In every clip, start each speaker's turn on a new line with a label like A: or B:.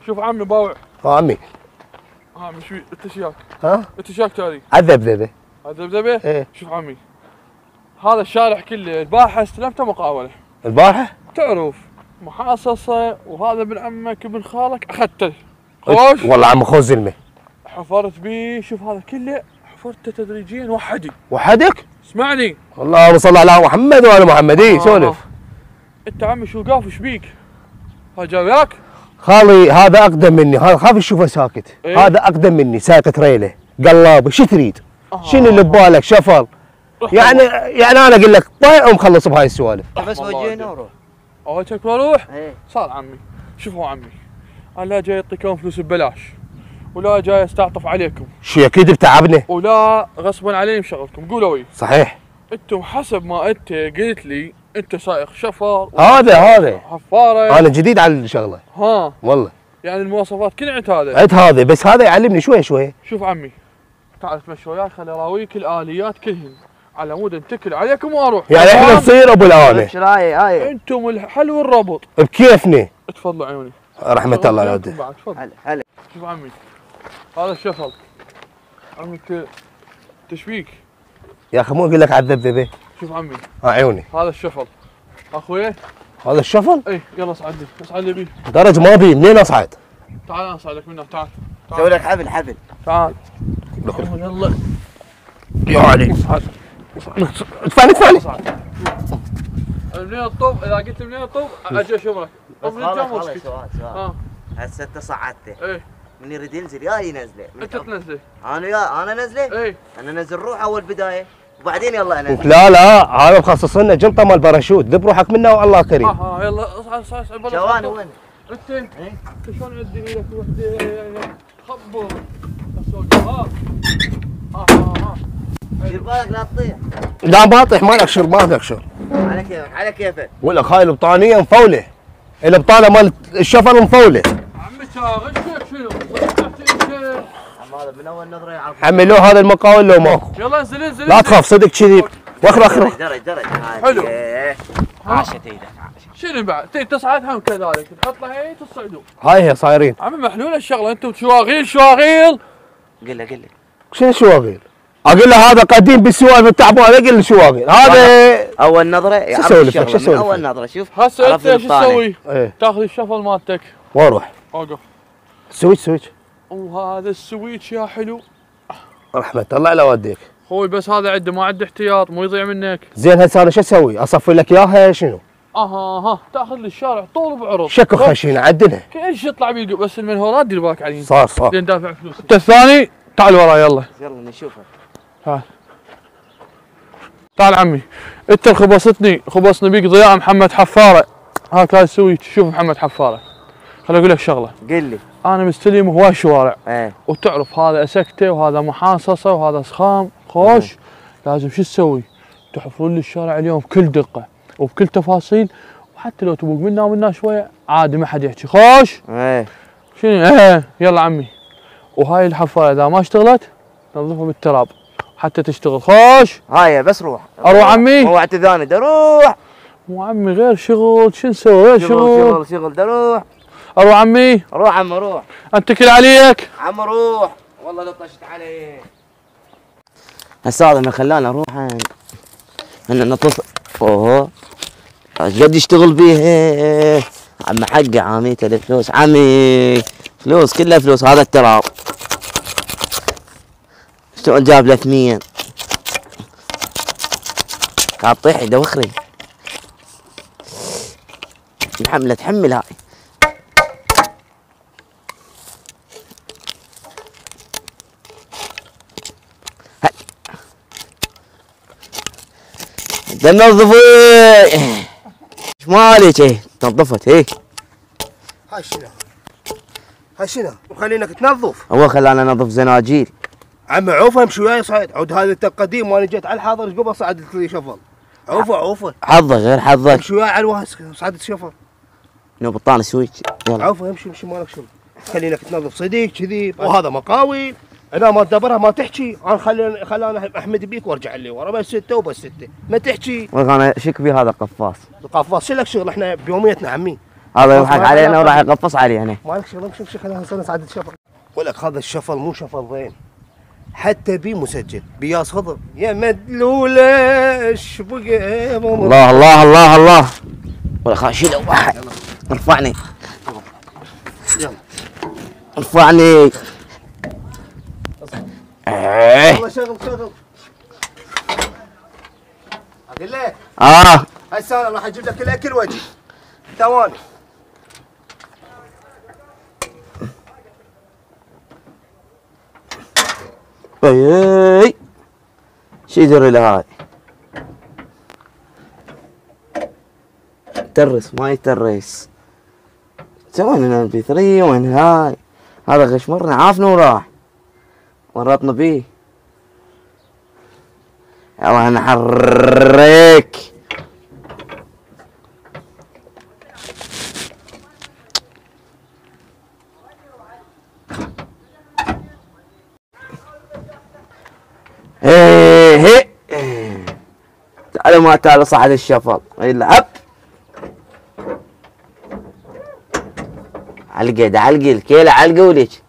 A: شوف عمي باوع.
B: عمي
A: عمي شو انت شياك؟
B: ها؟
A: انت شياك تالي؟
B: عذبذبه.
A: عذبذبه؟
B: ايه.
A: شوف عمي هذا الشارع كله البارحه استلمته مقاوله.
B: البارحه؟
A: تعرف محاصصه وهذا ابن عمك ابن خالك اخذته. خوش؟
B: والله عم خوش زلمه.
A: حفرت بيه شوف هذا كله حفرته تدريجيا وحدي.
B: وحدك؟
A: اسمعني.
B: اللهم صل على محمد وعلى محمد. اي سولف.
A: انت عمي شو قاف ايش بيك؟ ها جاي وياك؟
B: خالي هذا اقدم مني، هذا خاف تشوفه ساكت.
A: إيه؟
B: هذا اقدم مني ساكت ريله قلابه. شو تريد؟ شنو اللي ببالك شفل؟ يعني انا اقول لك طيع ومخلص بهاي السوالف.
C: بس وجهنا وروح.
A: اوجهك واروح؟
C: ايه.
A: صار عمي. شوفوا عمي انا لا جاي اعطيكم فلوس ببلاش ولا جاي استعطف عليكم.
B: شو اكيد بتعبنا؟
A: ولا غصبا علي مشغلكم. قولوا وي.
B: صحيح.
A: انتم حسب ما انت قلت لي انت سائق شفر
B: هذا
A: حفاره.
B: انا جديد على الشغله.
A: ها
B: والله
A: يعني المواصفات كلها عند هذا.
B: عد هذا بس هذا يعلمني شوي شوي.
A: شوف عمي تعال تمشي وياي خلي اراويك الاليات كلهن على مود اتكل عليكم واروح.
B: يعني احنا نصير ابو الاله.
C: ايش رايك؟ هاي
A: انتم الحل والربط.
B: بكيفنا.
A: تفضلوا عيوني.
B: رحمه الله على والديك.
A: تفضل.
C: هلا.
A: شوف عمي هذا الشفل. عمي تشبيك.
B: يا اخي مو اقول لك عذبذبه.
A: شوف عمي
B: عيوني.
A: هذا الشفل اخوي.
B: هذا الشفل؟
A: اي يلا اصعد لي اصعد لي بيه.
B: درج ما بي منين اصعد؟
A: تعال انا اصعدك منه. تعال
C: سوي لك حبل.
A: تعال
B: يلا يا علي. ادفعني.
A: منين الطوب؟ اذا قلت منين الطوب اجي اشوفك.
C: بس
A: من
C: خلاص
A: الجنب
C: خلاص
A: واسكت.
C: سؤال. هسه انت صعدته.
A: ايه
C: من يريد ينزل يا ينزله.
A: انت تنزله.
C: انا نزله؟
A: ايه
C: انا نزل روح اول بدايه وبعدين يلا انزل.
B: لا هذا مخصص لنا جنطه مال باراشوت. ذب روحك منه والله كريم.
A: يلا اصعد برا.
C: شوان وين؟
A: انت شلون عندي لك وحده خبر السوق. ها
C: دير بالك لا تطيح.
B: لا ما اطيح ما اقشر ما اقشر.
C: على كيفك.
B: ولا هاي البطانيه مفوله. البطانه مال الشفل مفوله.
A: عمي غش فيك شنو؟
C: عم هذا من اول نظره يعرف.
B: عمي لو هذا المقاول لو ماكو.
A: يلا انزل
B: لا تخاف صدق كذي. واخر
C: درج.
A: حلو.
C: عاشت ايدك
A: شنو بعد؟ تصعد هم كذلك تحط له هي تصعدوا.
B: هاي صايرين.
A: عمي محلوله الشغله انتم شواغيل.
C: قل له
B: شنو شواغيل؟ اقول له هذا قديم بالسوالف التعبان. اقول له شواغيل هذا
C: اول نظره يعرف
B: اسولف شو
C: من اول نظره. شوف
A: هسه انت ايش تسوي؟
B: ايه
A: تاخذ الشفل مالتك
B: واروح.
A: اوقف.
B: سويتش
A: وهذا السويتش يا حلو.
B: رحمه الله على والديك.
A: خوي بس هذا عنده ما عنده احتياط مو يضيع منك.
B: زين هسه انا شو اسوي؟ اصفي لك اياها شنو؟
A: ها تاخذ لي الشارع طول بعرض.
B: شكو خشينه عدلها.
A: ايش يطلع بيقول بس المنهورات دير بالك عليهم.
B: صار
A: لين دافع فلوس. انت الثاني تعال وراي يلا
C: نشوفها.
A: تعال عمي انت خبصني بيك ضياء محمد حفاره. هاك هاي السويتش. شوف محمد حفاره خليني اقول لك شغله.
C: قل لي.
A: انا مستلم هواي شوارع.
C: ايه.
A: وتعرف هذا اسكته وهذا محاصصه وهذا سخام خوش. لازم شو تسوي؟ تحفرون لي الشارع اليوم بكل دقه وبكل تفاصيل وحتى لو تبوق منا ومنا شويه عادي ما حد يحكي خوش.
C: ايه.
A: شنو يلا عمي. وهاي الحفاره اذا ما اشتغلت نظفها بالتراب حتى تشتغل خوش.
C: هاي بس روح
A: عمي.
C: مو اعتذاني اروح.
A: مو عمي غير شغل شو نسوي غير
C: شغل اروح.
A: عمي.
C: روح عم روح.
A: اتكل عليك
C: عم روح والله لو طشت علي. هسه هذا ما خلانا نروح انا نطف. اوه قد يشتغل بيه عم حقه عميته الفلوس. عمي فلوس كلها فلوس. هذا التراب شلون جاب له 2 قاعد طيح يدوخري. الحمله تحمل هاي. تنظفي ايش مالك تنظفت
B: هاي شنو؟ وخلينك تنظف.
C: هو خلانا ننظف زناجير.
B: عمي عوفه امشي وياي صعد. عود هذا القديم وانا جيت على الحاضر قبل صعدت لي شفل. عوفه
C: حظك غير حظك.
B: امشي وياي على الوهس صعدت شفل.
C: بطانه سويتش يلا.
B: عوفه امشي مالك شغل. خلينك تنظف صديق كذي. وهذا مقاول انا ما تدبرها ما تحكي. انا خلاني احمد بيك وارجع لي ورا بس 6 وبس 6 ما تحكي.
C: انا شكبي هذا قفاص.
B: القفاص شو لك شغل؟ احنا بيوميتنا عمي
C: هذا يضحك علينا وراح يقفص علينا.
B: مالك شغل امشي خلينا نساعد الشفل. اقول لك هذا الشفل مو شفل زين، حتى بي مسجل بياس خضر يا مدلوله ايش بقى.
C: الله الله الله الله. ولا خاشيله واحد. ارفعني.
B: يلا
C: ارفعني.
B: والله شغل. اقول لك هسه انا راح اجيب لك الاكل واجي ثواني.
C: اي شو يدري له هاي؟ يترس ما يترس. سوينا لنا البي 3 وين هاي؟ هذا غشمرنا عافنا وراح ورطنا بيه. يلا نحرك. ايه تعالوا ما تعالوا صعد الشفل يلعب. علقه علقي الكيله علقه وليش.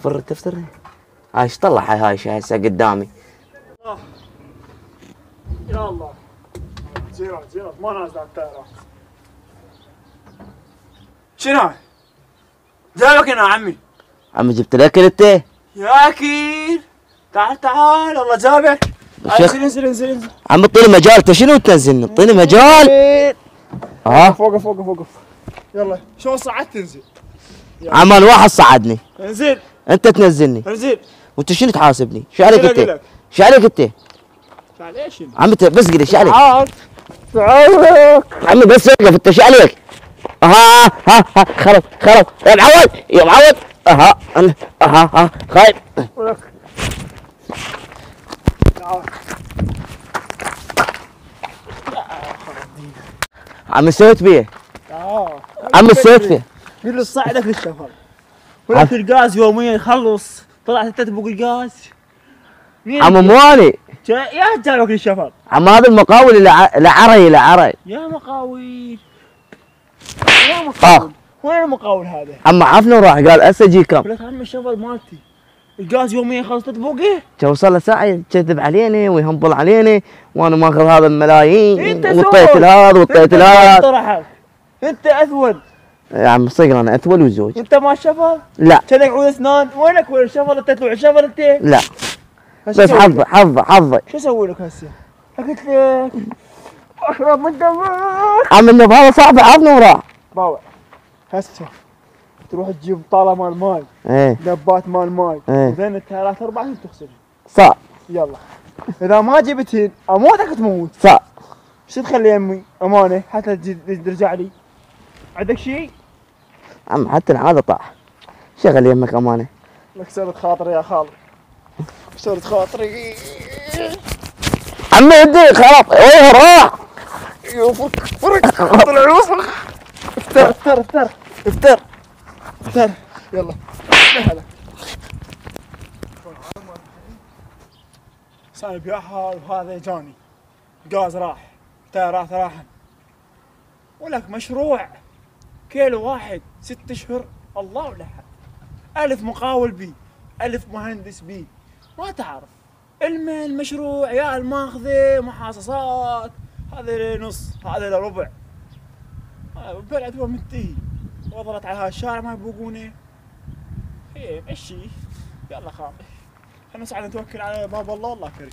C: فر تفتر هاي ايش طلع هاي هسه قدامي.
D: يا الله زيرات ما نازل على الطيارات. شنو؟ جايبك هنا عمي.
C: عمي جبت الاكل انت؟
D: يا اكيد تعال والله جابك. انزل
C: عم اعطيني مجال. انت شنو تنزلني؟ اعطيني مجال.
D: وقف يلا. شو صعدت تنزل؟
C: عمل واحد صعدني.
D: انزل.
C: انت تنزلني.
D: انزل.
C: وانت شنو تحاسبني؟ شو عليك انت؟ شو عليك انت؟
D: شو عليك شنو؟
C: عمي بس قلي شو عليك؟
D: تعال
C: عمي بس وقف. انت شو عليك؟ ها خرب يا معود خايف. عم سويت بيه؟ عم سويت فيه؟
D: قل له صعدك للشفر ولك الغاز يوميا يخلص. طلعت انت تبوق الغاز.
C: عم موالي
D: يا جابك للشفر.
C: عم هذا المقاول اللي عري
D: يا مقاول وين المقاول هذا؟
C: عم عفنا وراح قال هسه اجيكم.
D: لك عم الشفر مالتي الغاز يوميا يخلص تبوقه.
C: توصل له ساعه يكذب علينا ويهنطل علينا وانا ماخذ هذا الملايين
D: انت
C: وطيت لهذا وطيت لهذا.
D: انت اثول
C: يا عم صقر انا اثول وزوج.
D: انت ما شفر؟
C: لا.
D: كانك عود اسنان. وينك وين الشفر؟ انت تلوع الشفر انت؟
C: لا بس حظي.
D: شو اسوي لك هسه؟ قلت لك اشرب من دمك.
C: عم النب هذا صاحبي عفنا وراح.
D: باوع هسه تروح تجيب طاله مال ماي.
C: ايه
D: دبات مال ماي.
C: ايه
D: زين الثلاث اربع تغسلهم.
C: صح.
D: يلا اذا ما جبتهن اموتك تموت.
C: صح.
D: شو تخلي يمي امانه حتى ترجع لي. عندك شيء؟
C: عم حتى العاده طاح. شغل يمك امانه.
D: لك كسرت خاطري يا خالد. كسرت خاطري.
C: عمي يدي خلاص. ايه راح.
D: فرق طلع روسك. افتر يلا سهله. سايب يا حال وهذا جاني غاز راح طيارات راحن. ولك مشروع كيلو واحد 6 اشهر الله ولها. 1000 مقاول بي 1000 مهندس بي. ما تعرف المشروع يا الماخذه محاصصات. هذا نص هذا ربع. البلد هو منتهي. وظلت على هذا الشارع ما يبوقونه. ايه مشي يلا خاطر. خلنا نصعد نتوكل على باب الله. الله كريم.